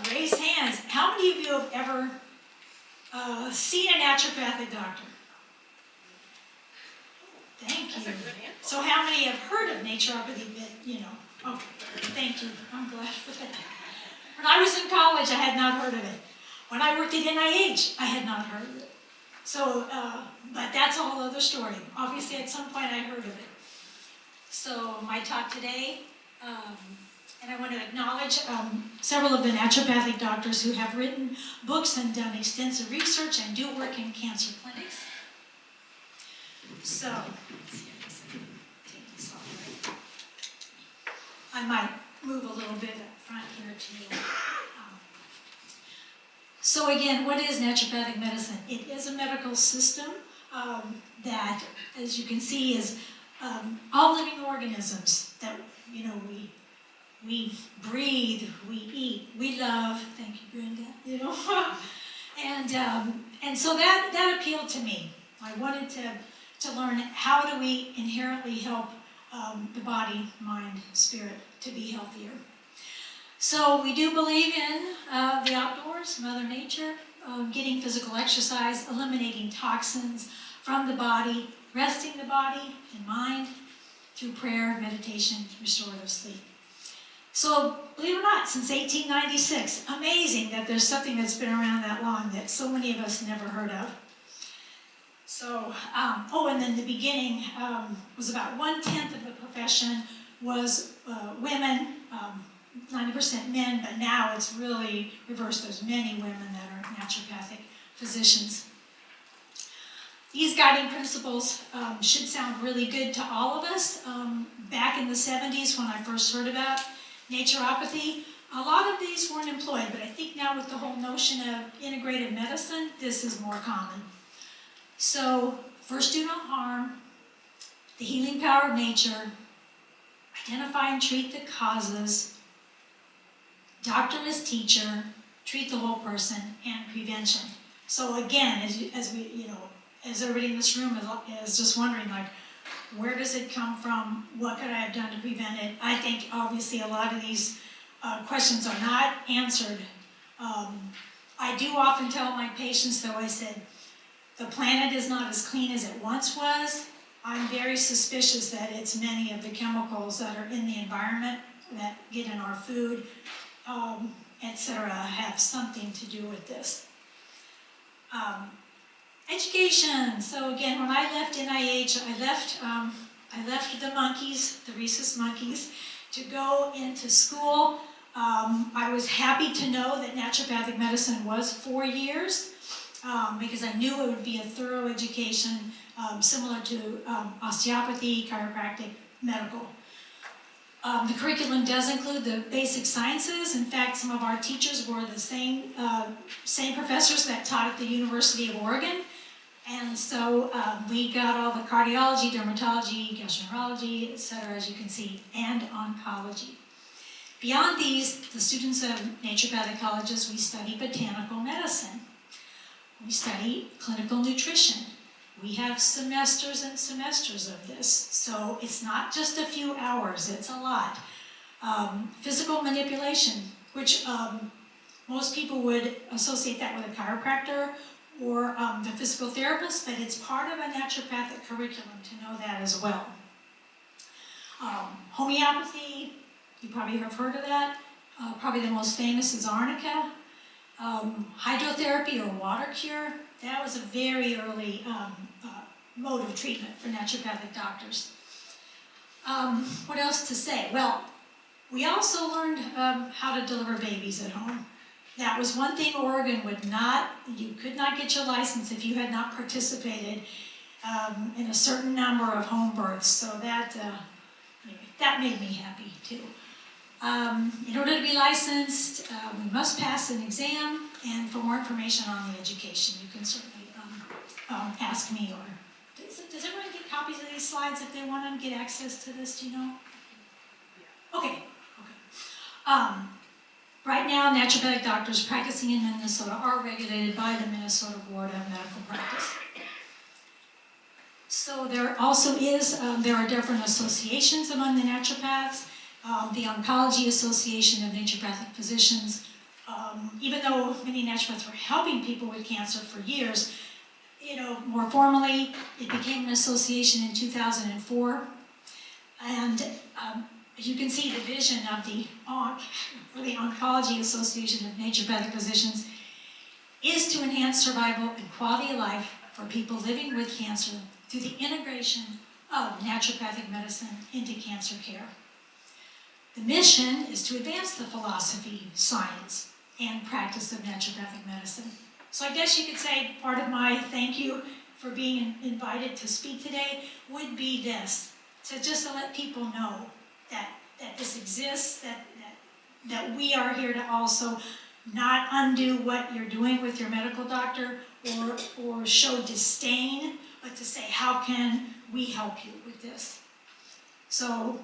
Raise hands. How many of you have ever seen a naturopathic doctor? Thank you. So how many have heard of naturopathy? Okay, thank you. I'm glad for that. When I was in college, I had not heard of it. When I worked at NIH, I had not heard of it. So, but that's a whole other story. Obviously, at some point, I heard of it. So, my talk today, and I want to acknowledge several of the naturopathic doctors who have written books and done extensive research and do work in cancer clinics. So, take this off, right? I might move a little bit up front here too. So again, what is naturopathic medicine? It is a medical system that, as you can see, is all living organisms that we breathe, we eat, we love. Thank you, Brenda. And so that appealed to me. I wanted to learn how do we inherently help the body, mind, spirit to be healthier. So we do believe in the outdoors, Mother Nature, getting physical exercise, eliminating toxins from the body, resting the body and mind through prayer, meditation, restorative sleep. So believe it or not, since 1896, amazing that there's something that's been around that long that so many of us never heard of. So, and then the beginning was about 1/10 of the profession was women, 90% men, but now it's really reversed. There's many women that are naturopathic physicians. These guiding principles should sound really good to all of us. Back in the 70s when I first heard about naturopathy, a lot of these weren't employed, but I think now with the whole notion of integrative medicine, this is more common. So, first, do no harm, the healing power of nature, identify and treat the causes, doctor as teacher, treat the whole person, and prevention. So again, as everybody in this room is just wondering, like, where does it come from? What could I have done to prevent it? I think obviously a lot of these questions are not answered. I do often tell my patients, though, I said, the planet is not as clean as it once was. I'm very suspicious that it's many of the chemicals that are in the environment that get in our food, etc., have something to do with this. Education. So again, when I left NIH, I left the monkeys, the rhesus monkeys, to go into school. I was happy to know that naturopathic medicine was 4 years because I knew it would be a thorough education similar to osteopathy, chiropractic, medical. The curriculum does include the basic sciences. In fact, some of our teachers were the same professors that taught at the University of Oregon. And so we got all the cardiology, dermatology, gastroenterology, etc., as you can see, and oncology. Beyond these, the students of naturopathic colleges, we study botanical medicine. We study clinical nutrition. We have semesters and semesters of this, so it's not just a few hours, it's a lot. Physical manipulation, which most people would associate that with a chiropractor or the physical therapist, but it's part of a naturopathic curriculum to know that as well. Homeopathy, you probably have heard of that. Probably the most famous is arnica. Hydrotherapy or water cure, that was a very early mode of treatment for naturopathic doctors. What else to say? Well, we also learned how to deliver babies at home. That was one thing Oregon you could not get your license if you had not participated in a certain number of home births. So that made me happy too. In order to be licensed, we must pass an exam, and for more information on the education, you can certainly ask me. Or does everyone get copies of these slides if they want to get access to this? Do you know? Okay. Right now, naturopathic doctors practicing in Minnesota are regulated by the Minnesota Board of Medical Practice. So there also there are different associations among the naturopaths. The Oncology Association of Naturopathic Physicians, even though many naturopaths were helping people with cancer for years, more formally, it became an association in 2004. And as you can see, the vision of the Oncology Association of Naturopathic Physicians is to enhance survival and quality of life for people living with cancer through the integration of naturopathic medicine into cancer care. The mission is to advance the philosophy, science, and practice of naturopathic medicine. So I guess you could say part of my thank you for being invited to speak today would be this, to let people know that this exists, that we are here to also not undo what you're doing with your medical doctor or show disdain, but to say, how can we help you with this? So,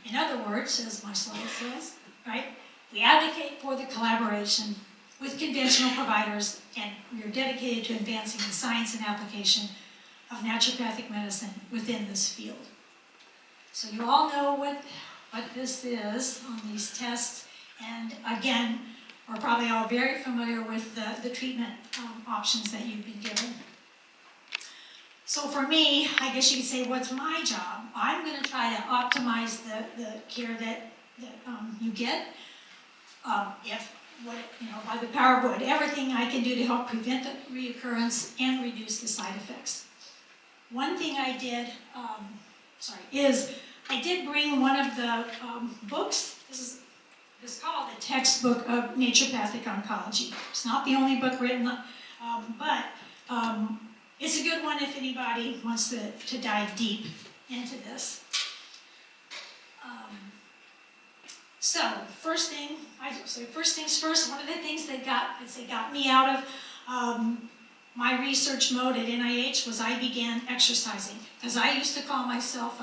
in other words, as my slide says, right, we advocate for the collaboration with conventional providers, and we are dedicated to advancing the science and application of naturopathic medicine within this field. So you all know what this is on these tests, and again, we're probably all very familiar with the treatment options that you've been given. So for me, I guess you could say, what's my job? I'm going to try to optimize the care that you get. By the power of good, everything I can do to help prevent the reoccurrence and reduce the side effects. One thing I did, is I did bring one of the books. This is called the Textbook of Naturopathic Oncology. It's not the only book written, but it's a good one if anybody wants to dive deep into this. First things first, one of the things that got me out of my research mode at NIH was I began exercising, because I used to call myself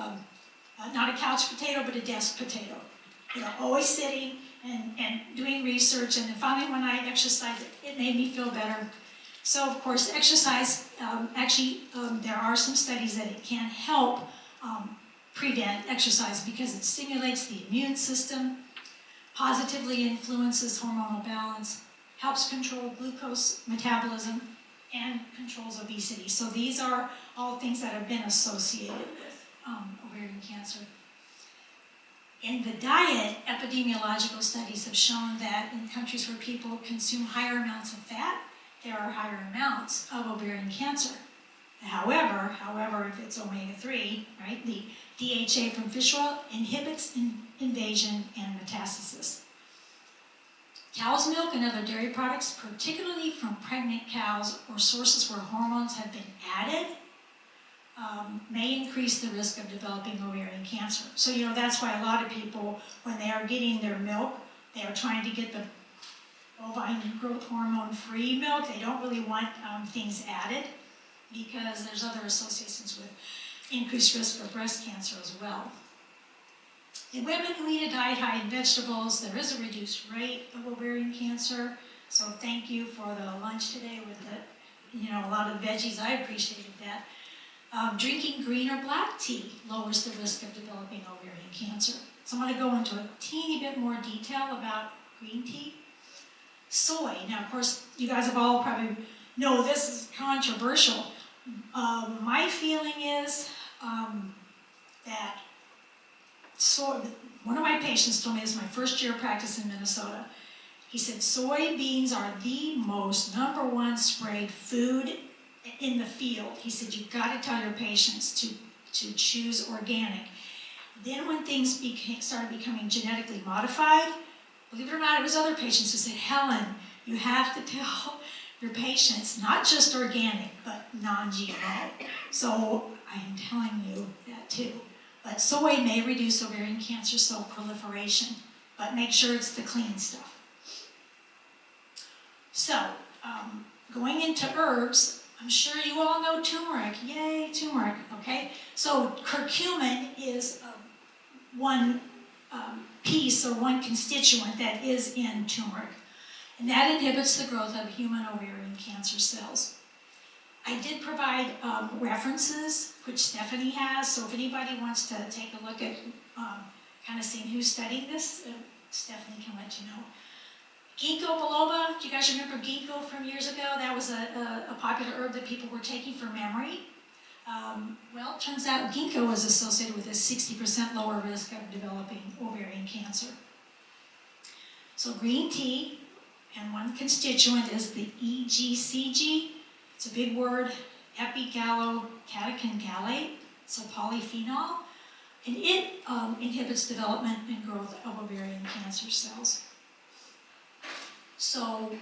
not a couch potato, but a desk potato. Always sitting and doing research, and then finally when I exercised, it made me feel better. So of course, exercise, there are some studies that it can help prevent exercise because it stimulates the immune system, positively influences hormonal balance, helps control glucose metabolism, and controls obesity. So these are all things that have been associated with ovarian cancer. In the diet, epidemiological studies have shown that in countries where people consume higher amounts of fat, there are higher amounts of ovarian cancer. However, if it's omega-3, right, the DHA from fish oil inhibits invasion and metastasis. Cow's milk and other dairy products, particularly from pregnant cows or sources where hormones have been added, may increase the risk of developing ovarian cancer. So, that's why a lot of people, when they are getting their milk, they are trying to get the bovine growth hormone-free milk. They don't really want things added because there's other associations with increased risk for breast cancer as well. In women who eat a diet high in vegetables, there is a reduced rate of ovarian cancer. So thank you for the lunch today with a lot of veggies. I appreciated that. Drinking green or black tea lowers the risk of developing ovarian cancer. So I'm going to go into a teeny bit more detail about green tea. Soy. Now, of course, you guys have all probably know this is controversial. My feeling is that soy, one of my patients told me this is my first year of practice in Minnesota. He said soybeans are the most #1 sprayed food in the field. He said you've got to tell your patients to choose organic. Then when things started becoming genetically modified, believe it or not, it was other patients who said, Helen, you have to tell your patients not just organic, but non-GMO. So I am telling you that too. But soy may reduce ovarian cancer cell proliferation, but make sure it's the clean stuff. So, going into herbs, I'm sure you all know turmeric. Yay, turmeric, okay? So curcumin is one piece or one constituent that is in turmeric. And that inhibits the growth of human ovarian cancer cells. I did provide references, which Stephanie has, so if anybody wants to take a look at kind of seeing who studied this, Stephanie can let you know. Ginkgo biloba, do you guys remember ginkgo from years ago? That was a popular herb that people were taking for memory. Well, it turns out ginkgo is associated with a 60% lower risk of developing ovarian cancer. So green tea, and one constituent is the EGCG. It's a big word, epigallocatechin gallate, so polyphenol, and it inhibits development and growth of ovarian cancer cells. So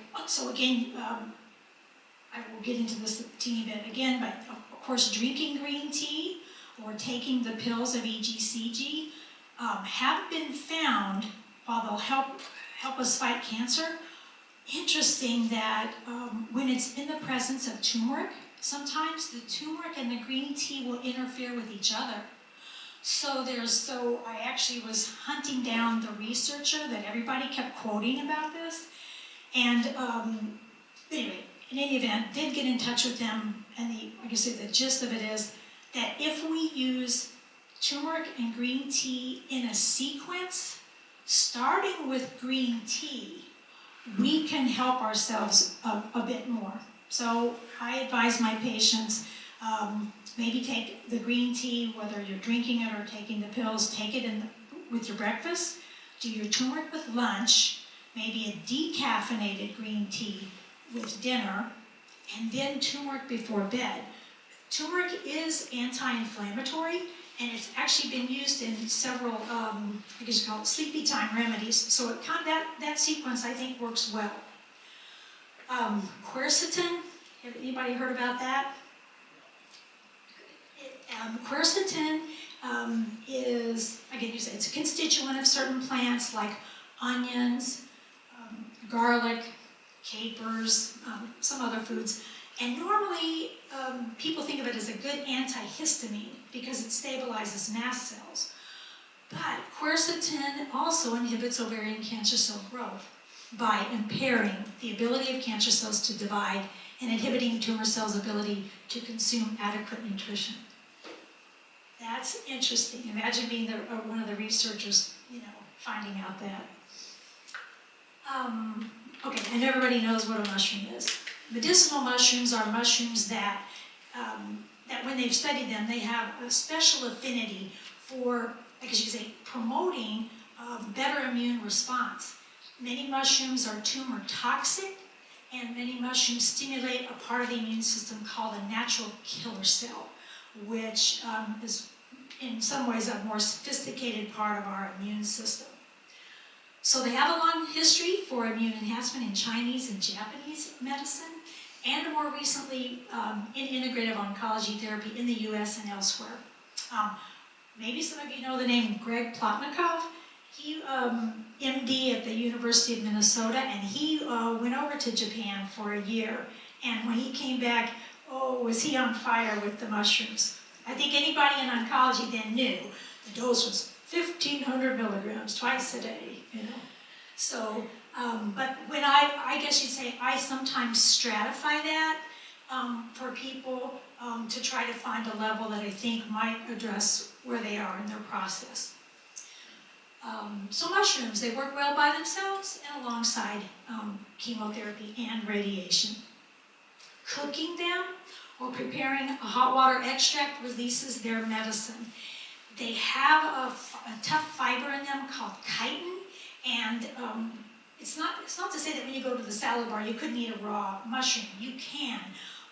again, I will get into this a teeny bit again, but of course drinking green tea or taking the pills of EGCG have been found, while they'll help us fight cancer. Interesting that when it's in the presence of turmeric, sometimes the turmeric and the green tea will interfere with each other. So I actually was hunting down the researcher that everybody kept quoting about this. And anyway, in any event, did get in touch with them, and like I said, the gist of it is that if we use turmeric and green tea in a sequence, starting with green tea, we can help ourselves a bit more. So I advise my patients, maybe take the green tea, whether you're drinking it or taking the pills, take it with your breakfast, do your turmeric with lunch, maybe a decaffeinated green tea with dinner, and then turmeric before bed. Turmeric is anti-inflammatory, and it's actually been used in several, I guess you call it sleepy time remedies. So that sequence, I think, works well. Quercetin, have anybody heard about that? Quercetin is, again, it's a constituent of certain plants like onions, garlic, capers, some other foods. And normally, people think of it as a good antihistamine because it stabilizes mast cells. But quercetin also inhibits ovarian cancer cell growth by impairing the ability of cancer cells to divide and inhibiting tumor cells' ability to consume adequate nutrition. That's interesting. Imagine being one of the researchers, finding out that. Okay, and everybody knows what a mushroom is. Medicinal mushrooms are mushrooms that when they've studied them, they have a special affinity for, I guess you could say, promoting better immune response. Many mushrooms are tumor toxic, and many mushrooms stimulate a part of the immune system called a natural killer cell, which is in some ways a more sophisticated part of our immune system. So they have a long history for immune enhancement in Chinese and Japanese medicine, and more recently in integrative oncology therapy in the US and elsewhere. Maybe some of you know the name Greg Plotnikov. He, MD at the University of Minnesota, and he went over to Japan for a year. And when he came back, was he on fire with the mushrooms. I think anybody in oncology then knew the dose was 1,500 milligrams twice a day, So, but when I guess you'd say, I sometimes stratify that for people to try to find a level that I think might address where they are in their process. So mushrooms, they work well by themselves and alongside chemotherapy and radiation. Cooking them or preparing a hot water extract releases their medicine. They have a tough fiber in them called chitin, and it's not to say that when you go to the salad bar you couldn't eat a raw mushroom. You can,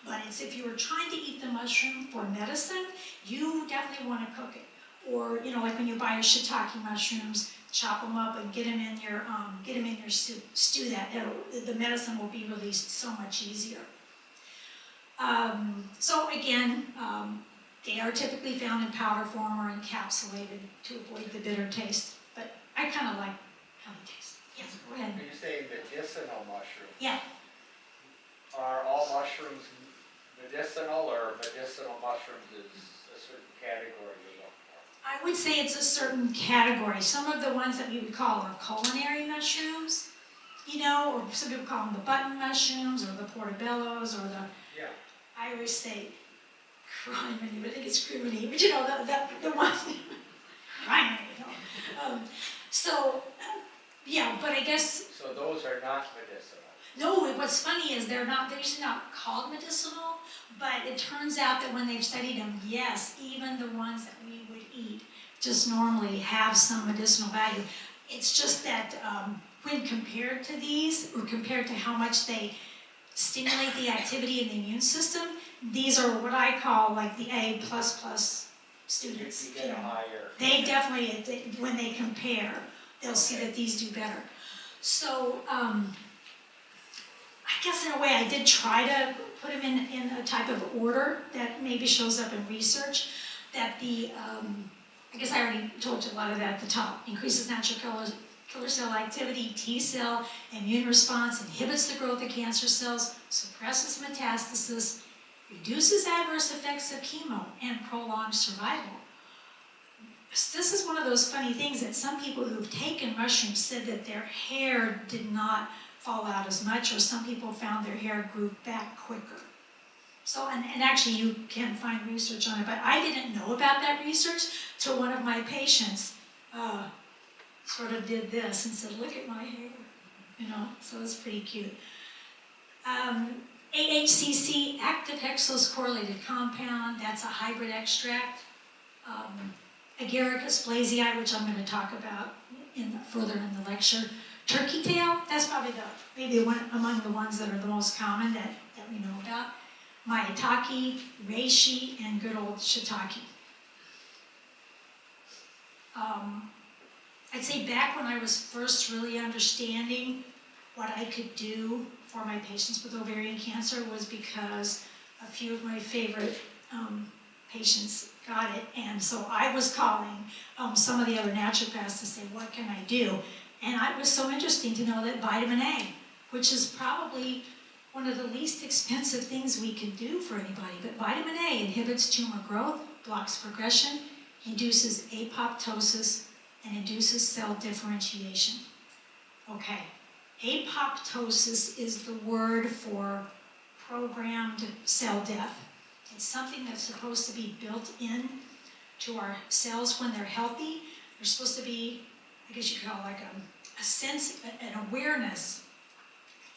but it's if you were trying to eat the mushroom for medicine, you definitely want to cook it. Or like when you buy your shiitake mushrooms, chop them up and get them in your soup. Stew that. The medicine will be released so much easier. So again, they are typically found in powder form or encapsulated to avoid the bitter taste. But I kind of like how they taste. Yes, go ahead. Are you saying medicinal mushrooms? Yeah. Are all mushrooms medicinal, or medicinal mushrooms is a certain category you're looking for? I would say it's a certain category. Some of the ones that we would call are culinary mushrooms, or some people call them the button mushrooms or the portobellos or the, Yeah. I always say criminy, but I think it's criminy, but the one, criminy, So Yeah, but I guess, So those are not medicinal. no, what's funny is they're usually not called medicinal, but it turns out that when they've studied them, yes, even the ones that we would eat just normally have some medicinal value. It's just that when compared to these, or compared to how much they stimulate the activity in the immune system, these are what I call like the A++ students. You get a higher. They definitely, when they compare, they'll see that these do better. So, I guess in a way I did try to put them in a type of order that maybe shows up in research, that the, I guess I already told you a lot of that at the top, increases natural killer cell activity, T cell, immune response, inhibits the growth of cancer cells, suppresses metastasis, reduces adverse effects of chemo, and prolongs survival. This is one of those funny things that some people who've taken mushrooms said that their hair did not fall out as much, or some people found their hair grew back quicker. So, and actually you can find research on it, but I didn't know about that research till one of my patients sort of did this and said, look at my hair, so it's pretty cute. AHCC, active hexose correlated compound, that's a hybrid extract. Agaricus blazei, which I'm going to talk about further in the lecture. Turkey tail, that's probably maybe one among the ones that are the most common that we know about. Maitake, reishi, and good old shiitake. I'd say back when I was first really understanding what I could do for my patients with ovarian cancer was because a few of my favorite patients got it, and so I was calling some of the other naturopaths to say, what can I do? And it was so interesting to know that vitamin A, which is probably one of the least expensive things we can do for anybody, but vitamin A inhibits tumor growth, blocks progression, induces apoptosis, and induces cell differentiation. Okay, apoptosis is the word for programmed cell death. It's something that's supposed to be built in to our cells when they're healthy. There's supposed to be, I guess you could call it like a sense, an awareness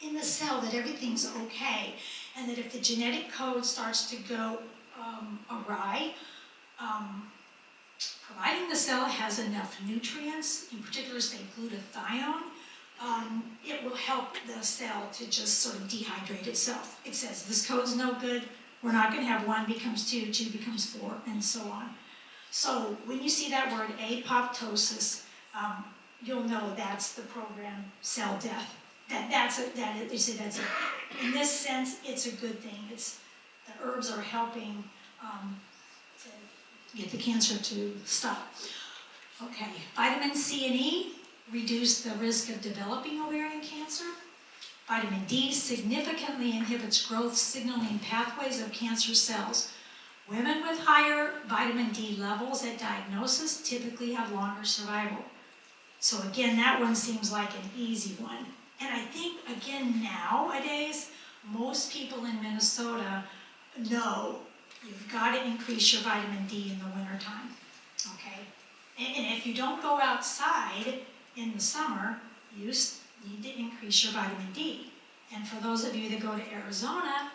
in the cell that everything's okay, and that if the genetic code starts to go awry, providing the cell has enough nutrients, in particular say glutathione, it will help the cell to just sort of dehydrate itself. It says this code's no good, we're not going to have 1 becomes 2, 2 becomes 4, and so on. So when you see that word apoptosis, you'll know that's the programmed cell death. They say that's it. In this sense, it's a good thing. The herbs are helping to get the cancer to stop. Okay, vitamin C and E reduce the risk of developing ovarian cancer. Vitamin D significantly inhibits growth signaling pathways of cancer cells. Women with higher vitamin D levels at diagnosis typically have longer survival. So again, that one seems like an easy one. And I think, again, nowadays, most people in Minnesota know you've got to increase your vitamin D in the wintertime, okay? And if you don't go outside in the summer, you need to increase your vitamin D. And for those of you that go to Arizona,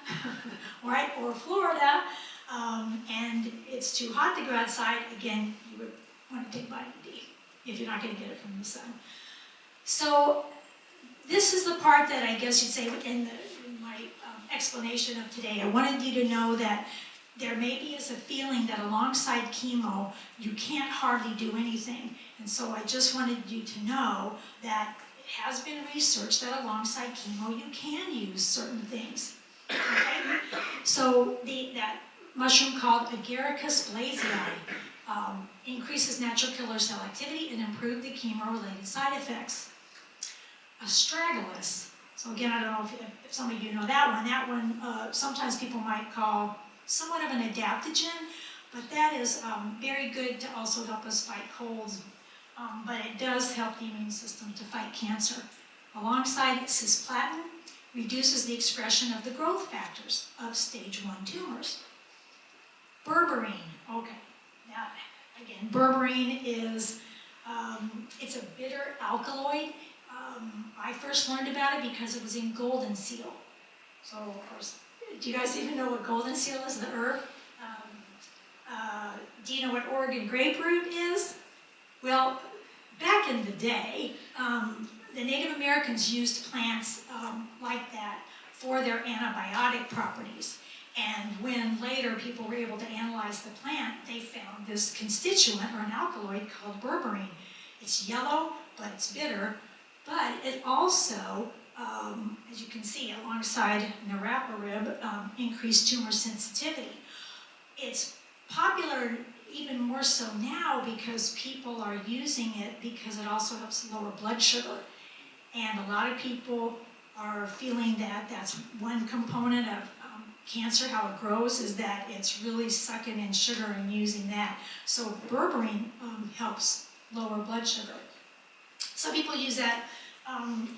right, or Florida, and it's too hot to go outside, again, you would want to take vitamin D if you're not going to get it from the sun. So this is the part that I guess you'd say in my explanation of today. I wanted you to know that there maybe is a feeling that alongside chemo, you can't hardly do anything. And so I just wanted you to know that it has been researched that alongside chemo, you can use certain things. Okay? So that mushroom called Agaricus blazei increases natural killer cell activity and improves the chemo-related side effects. Astragalus. So again, I don't know if some of you know that one. That one, sometimes people might call somewhat of an adaptogen, but that is very good to also help us fight colds, but it does help the immune system to fight cancer. Alongside cisplatin, reduces the expression of the growth factors of stage 1 tumors. Berberine, okay. Now, again, berberine is, it's a bitter alkaloid. I first learned about it because it was in golden seal. So, of course, do you guys even know what golden seal is, the herb? Do you know what Oregon grapefruit is? Well, back in the day, the Native Americans used plants like that for their antibiotic properties. And when later people were able to analyze the plant, they found this constituent or an alkaloid called berberine. It's yellow, but it's bitter, but it also, as you can see, alongside niraparib, increased tumor sensitivity. It's popular even more so now because people are using it because it also helps lower blood sugar. And a lot of people are feeling that that's one component of cancer, how it grows, is that it's really sucking in sugar and using that. So berberine helps lower blood sugar. Some people use that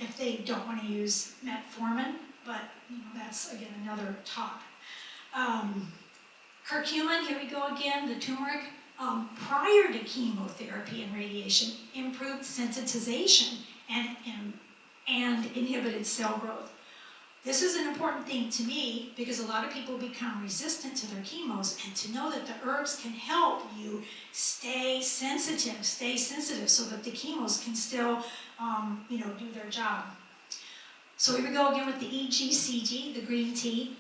if they don't want to use metformin, but that's again another talk. Curcumin, here we go again, the turmeric, prior to chemotherapy and radiation, improved sensitization and inhibited cell growth. This is an important thing to me because a lot of people become resistant to their chemos, and to know that the herbs can help you stay sensitive so that the chemos can still, do their job. So here we go again with the EGCG, the green tea.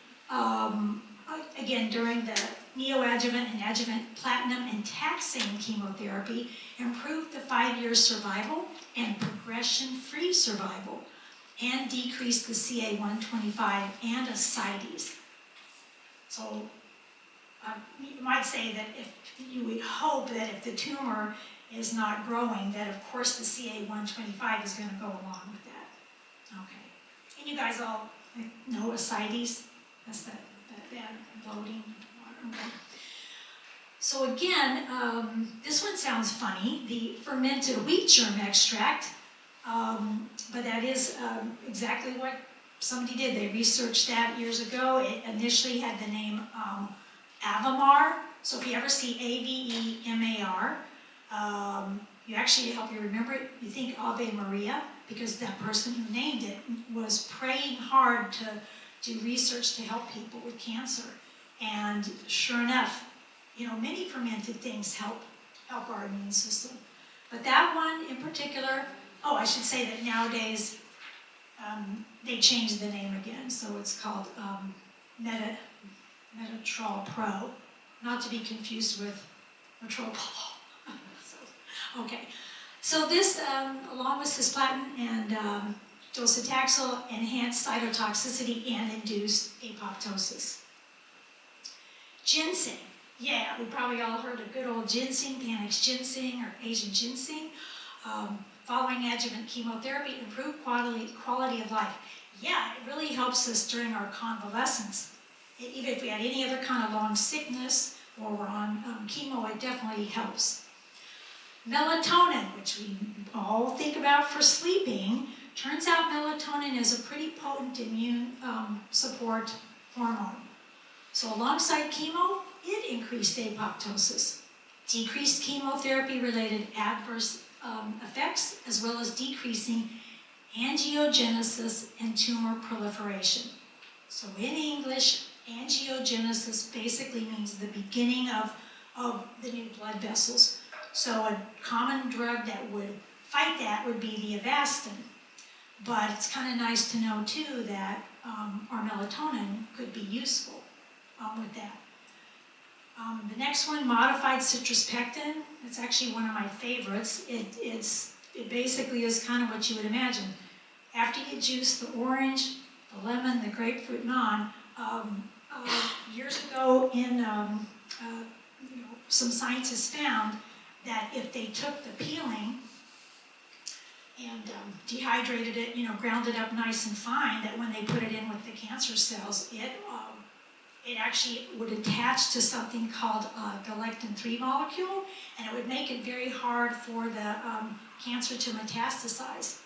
Again, during the neoadjuvant and adjuvant platinum and taxane chemotherapy, improved the 5-year survival and progression-free survival, and decreased the CA-125 and ascites. So you might say that if you would hope that if the tumor is not growing, that of course the CA-125 is going to go along with that. Okay. And you guys all know ascites? That's that bad bloating. Okay. So again, this one sounds funny, the fermented wheat germ extract, but that is exactly what somebody did. They researched that years ago. It initially had the name Avamar. So if you ever see AVEMAR, you actually, to help you remember it, you think Ave Maria, because that person who named it was praying hard to do research to help people with cancer. And sure enough, many fermented things help our immune system. But that one in particular, I should say that nowadays they changed the name again, so it's called Metatrol Pro, not to be confused with Metropol. Okay, so this, along with cisplatin and docetaxel, enhanced cytotoxicity and induced apoptosis. Ginseng. Yeah, we probably all heard of good old ginseng, Panax ginseng or Asian ginseng. Following adjuvant chemotherapy, improved quality of life. Yeah, it really helps us during our convalescence. Even if we had any other kind of long sickness or we're on chemo, it definitely helps. Melatonin, which we all think about for sleeping, turns out melatonin is a pretty potent immune support hormone. So alongside chemo, it increased apoptosis, decreased chemotherapy-related adverse effects, as well as decreasing angiogenesis and tumor proliferation. So in English, angiogenesis basically means the beginning of the new blood vessels. So a common drug that would fight that would be the Avastin. But it's kind of nice to know too that our melatonin could be useful with that. The next one, modified citrus pectin. It's actually one of my favorites. It basically is kind of what you would imagine. After you juice the orange, the lemon, the grapefruit, and on, years ago some scientists found that if they took the peeling and dehydrated it, ground it up nice and fine, that when they put it in with the cancer cells, it actually would attach to something called the lectin-3 molecule, and it would make it very hard for the cancer to metastasize.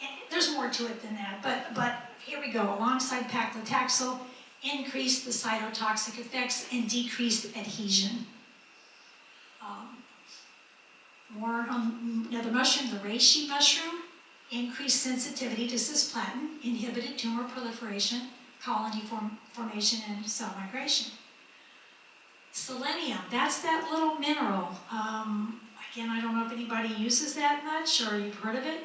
And there's more to it than that, but here we go. Alongside paclitaxel, increased the cytotoxic effects and decreased adhesion. More on another mushroom, the reishi mushroom. increased sensitivity to cisplatin, inhibited tumor proliferation, colony formation, and cell migration. Selenium, that's that little mineral. Again, I don't know if anybody uses that much or you've heard of it.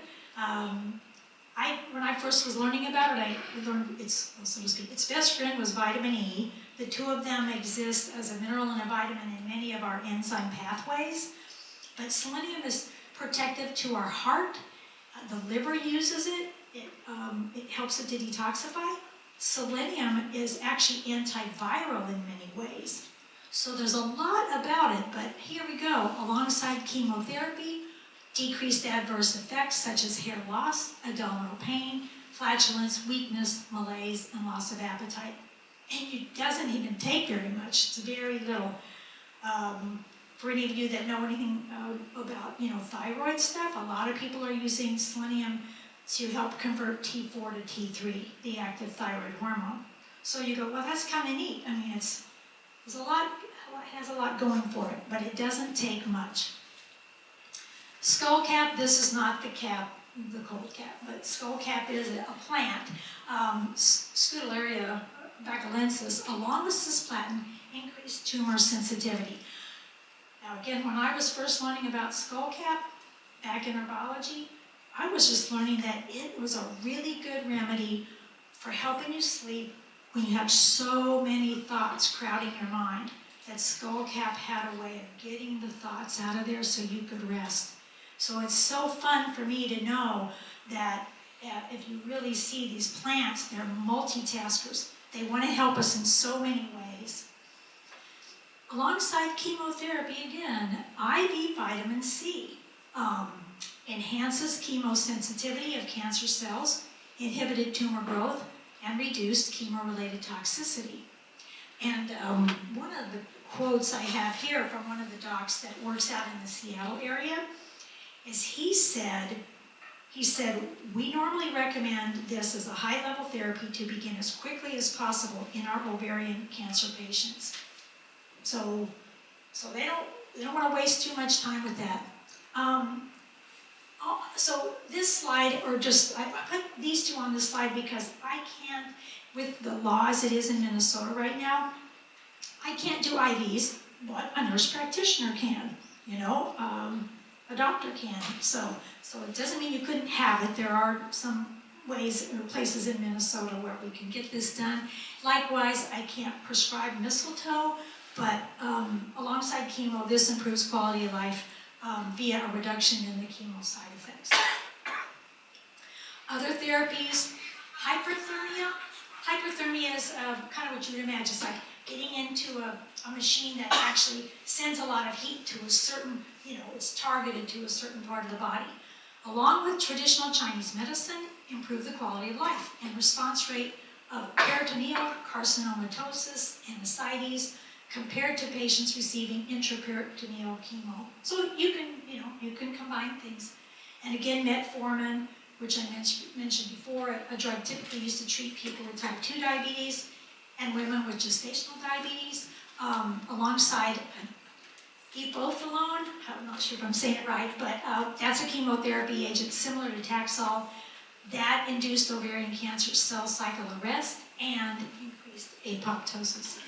When I first was learning about it, I learned so to speak, its best friend was vitamin E. The two of them exist as a mineral and a vitamin in many of our enzyme pathways. But selenium is protective to our heart. The liver uses it. It helps it to detoxify. Selenium is actually antiviral in many ways. So there's a lot about it, but here we go. Alongside chemotherapy, decreased adverse effects such as hair loss, abdominal pain, flatulence, weakness, malaise, and loss of appetite. And it doesn't even take very much. It's very little. For any of you that know anything about thyroid stuff, a lot of people are using selenium to help convert T4 to T3, the active thyroid hormone. So you go, well, that's kind of neat. I mean, it has a lot going for it, but it doesn't take much. Skullcap, this is not the cold cap, but skullcap is a plant. Scutellaria bacalensis, along with cisplatin, increased tumor sensitivity. Now again, when I was first learning about skullcap, back in herbology, I was just learning that it was a really good remedy for helping you sleep when you have so many thoughts crowding your mind. That skullcap had a way of getting the thoughts out of there so you could rest. So it's so fun for me to know that if you really see these plants, they're multitaskers. They want to help us in so many ways. Alongside chemotherapy, again, IV vitamin C enhances chemosensitivity of cancer cells, inhibited tumor growth, and reduced chemo-related toxicity. And one of the quotes I have here from one of the docs that works out in the Seattle area is he said, we normally recommend this as a high-level therapy to begin as quickly as possible in our ovarian cancer patients. So they don't want to waste too much time with that. So this slide, I put these two on this slide because I can't, with the law as it is in Minnesota right now, I can't do IVs, but a nurse practitioner can, a doctor can. So it doesn't mean you couldn't have it. There are some ways or places in Minnesota where we can get this done. Likewise, I can't prescribe mistletoe, but alongside chemo, this improves quality of life via a reduction in the chemo side effects. Other therapies, hyperthermia. Hyperthermia is kind of what you would imagine. It's like getting into a machine that actually sends a lot of heat to a certain, it's targeted to a certain part of the body. Along with traditional Chinese medicine, improve the quality of life and response rate of peritoneal carcinomatosis and ascites compared to patients receiving intraperitoneal chemo. So you can combine things. And again, metformin, which I mentioned before, a drug typically used to treat people with type 2 diabetes and women with gestational diabetes, alongside epofolone. I'm not sure if I'm saying it right, but that's a chemotherapy agent similar to Taxol that induced ovarian cancer cell cycle arrest and increased apoptosis.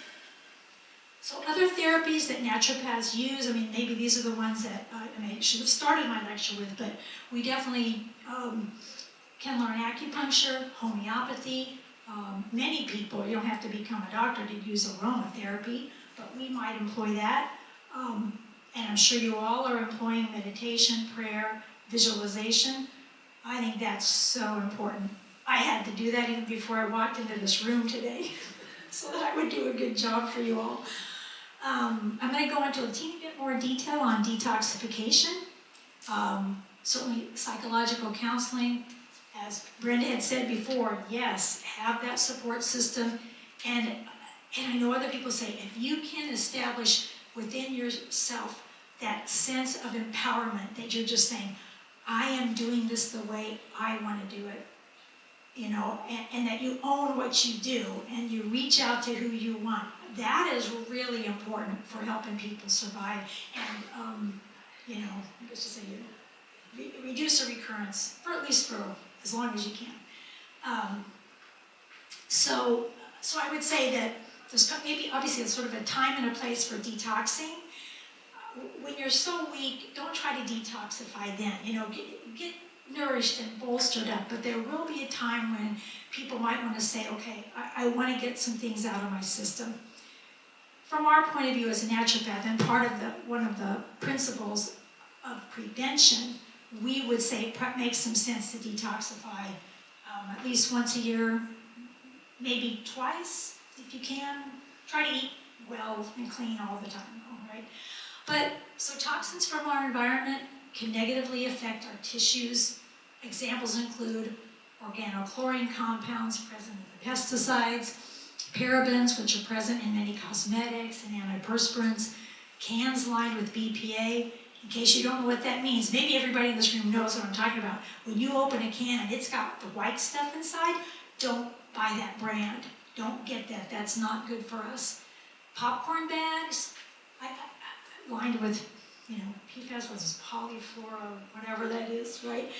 So other therapies that naturopaths use, maybe these are the ones that I should have started my lecture with, but we definitely can learn acupuncture, homeopathy. Many people, you don't have to become a doctor to use aromatherapy, but we might employ that. And I'm sure you all are employing meditation, prayer, visualization. I think that's so important. I had to do that even before I walked into this room today so that I would do a good job for you all. I'm going to go into a teeny bit more detail on detoxification. Certainly psychological counseling, as Brenda had said before, yes, have that support system. And I know other people say, if you can establish within yourself that sense of empowerment, that you're just saying, I am doing this the way I want to do it, and that you own what you do and you reach out to who you want. That is really important for helping people survive. And, let's just say reduce a recurrence, for at least for as long as you can. So I would say that there's maybe obviously it's sort of a time and a place for detoxing. When you're so weak, don't try to detoxify then. Get nourished and bolstered up, but there will be a time when people might want to say, okay, I want to get some things out of my system. From our point of view as a naturopath, and one of the principles of prevention, we would say it makes some sense to detoxify at least once a year, maybe twice if you can. Try to eat well and clean all the time, all right? But so toxins from our environment can negatively affect our tissues. Examples include organochlorine compounds present in the pesticides, parabens, which are present in many cosmetics and antiperspirants, cans lined with BPA. In case you don't know what that means, maybe everybody in this room knows what I'm talking about. When you open a can and it's got the white stuff inside, don't buy that brand. Don't get that. That's not good for us. Popcorn bags, lined with, PFAS, what's this, polyfluoro, whatever that is, right?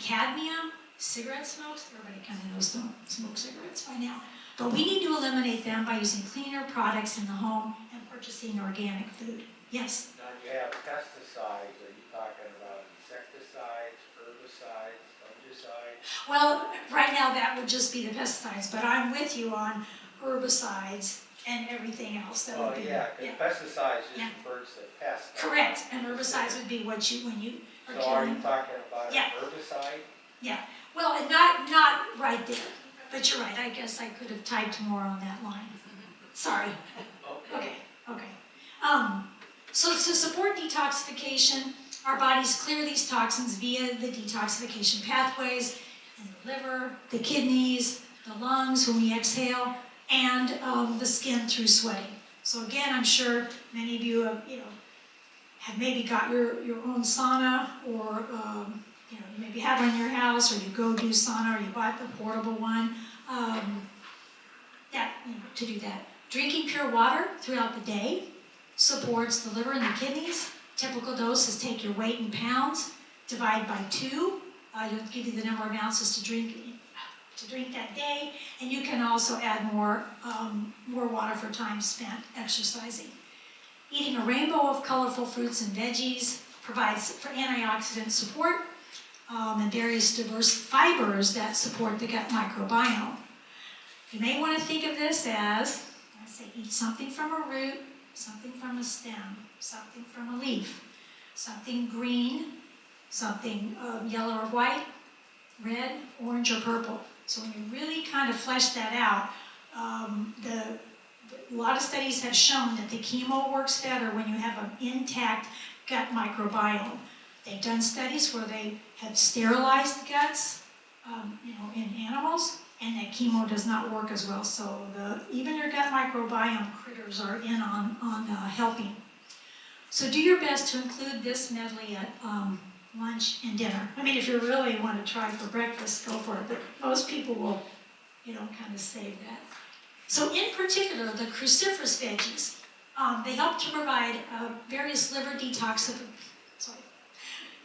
Cadmium, cigarette smokes. Everybody kind of knows don't smoke cigarettes by now. But we need to eliminate them by using cleaner products in the home and purchasing organic food. Yes? Now you have pesticides. Are you talking about insecticides, herbicides, fungicides? Well, right now that would just be the pesticides, but I'm with you on herbicides and everything else. That would be, because pesticides just refers to pests. Correct, and herbicides would be when you are killing. So are you talking about Yeah. a herbicide? Yeah, well, and not right there, but you're right. I guess I could have typed more on that line. Sorry. Okay. So to support detoxification, our bodies clear these toxins via the detoxification pathways in the liver, the kidneys, the lungs when we exhale, and the skin through sweating. So again, I'm sure many of you have maybe got your own sauna, or you maybe have one in your house, or you go do sauna, or you bought the portable one. To do that. Drinking pure water throughout the day supports the liver and the kidneys. Typical dose is take your weight in pounds, divide by 2. It'll give you the number of ounces to drink that day, and you can also add more water for time spent exercising. Eating a rainbow of colorful fruits and veggies provides for antioxidant support and various diverse fibers that support the gut microbiome. You may want to think of this as, I say, eat something from a root, something from a stem, something from a leaf, something green, something yellow or white, red, orange, or purple. So when you really kind of flesh that out, a lot of studies have shown that the chemo works better when you have an intact gut microbiome. They've done studies where they have sterilized guts, in animals, and that chemo does not work as well. So even your gut microbiome critters are in on helping. So do your best to include this medley at lunch and dinner. I mean, if you really want to try for breakfast, go for it. But most people will, kind of save that. So in particular, the cruciferous veggies, they help to provide various liver detoxification.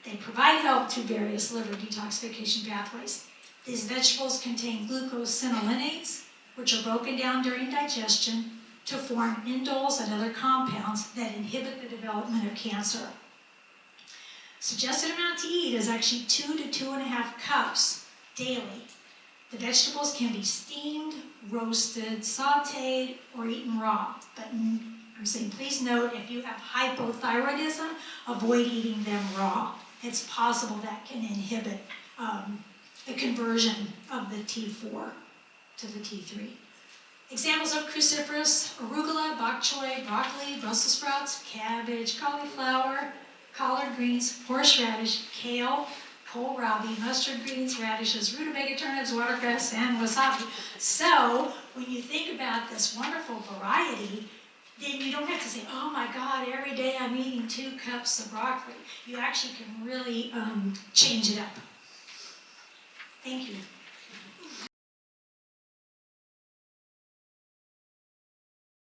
They provide help to various liver detoxification pathways. These vegetables contain glucosinolates, which are broken down during digestion to form indoles and other compounds that inhibit the development of cancer. Suggested amount to eat is actually 2 to 2.5 cups daily. The vegetables can be steamed, roasted, sauteed, or eaten raw. But I'm saying, please note, if you have hypothyroidism, avoid eating them raw. It's possible that can inhibit the conversion of the T4 to the T3. Examples of cruciferous: arugula, bok choy, broccoli, Brussels sprouts, cabbage, cauliflower, collard greens, horseradish, kale, kohlrabi, mustard greens, radishes, rutabaga turnips, watercress, and wasabi. So when you think about this wonderful variety, then you don't have to say, oh my God, every day I'm eating 2 cups of broccoli. You actually can really change it up. Thank you.